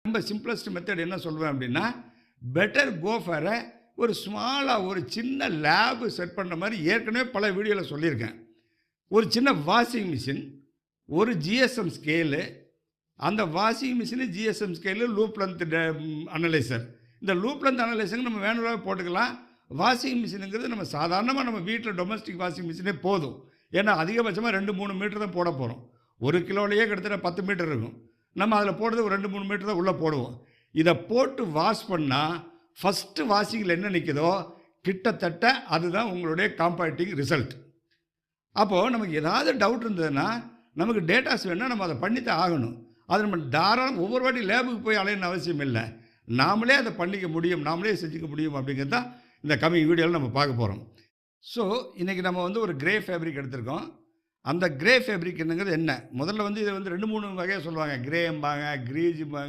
ரொம்ப simplest method என்ன சொல்வேன் அப்படின்னா, பெட்டர் கோ ஃபார் ஒரு ஸ்மாலாக ஒரு சின்ன லேப் செட் பண்ணுற மாதிரி ஏற்கனவே பல வீடியோவில் சொல்லியிருக்கேன். ஒரு சின்ன வாஷிங் மிஷின், ஒரு ஜிஎஸ்எம் ஸ்கேலு, அந்த washing machine, GSM scale, loop length analyser. இந்த லூப் லென்த் அனலைசருக்கு நம்ம மேனுவலாக போட்டுக்கலாம். வாஷிங் மிஷினுங்கிறது நம்ம சாதாரணமாக நம்ம வீட்டில் டொமஸ்டிக் வாஷிங் மிஷினே போதும். ஏன்னா அதிகபட்சமாக 2-3 மீட்டர் தான் போட போகிறோம். 1 கிலோலேயே கிட்டத்தட்ட 10 மீட்டர் இருக்கும். நம்ம அதில் போடுறது ஒரு 2-3 மீட்டர் தான் உள்ளே போடுவோம். இதை போட்டு வாஷ் பண்ணால் ஃபஸ்ட்டு வாஷிங்கில் என்ன நிற்குதோ கிட்டத்தட்ட அதுதான் உங்களுடைய காம்பேக்டிங் ரிசல்ட். அப்போது நமக்கு ஏதாவது டவுட் இருந்ததுன்னா, நமக்கு டேட்டாஸ் வேணும்னா நம்ம அதை பண்ணித்தான் ஆகணும். அது நம்ம தாராளம் ஒவ்வொரு வாட்டி லேபுக்கு போய் அலையணும்னு அவசியம் இல்லை. நாமளே அதை பண்ணிக்க முடியும், நாமளே செஞ்சுக்க முடியும் அப்படிங்கிறது தான் இந்த கம்மிங் வீடியோவில் நம்ம பார்க்க போகிறோம். ஸோ இன்றைக்கி நம்ம வந்து ஒரு கிரே ஃபேப்ரிக் எடுத்திருக்கோம். அந்த கிரே ஃபேப்ரிக் என்னங்கிறது என்ன? முதல்ல வந்து இதை வந்து 2-3 வகையாக சொல்லுவாங்க. கிரேம்பாங்க, கிரீஜும்பாங்க.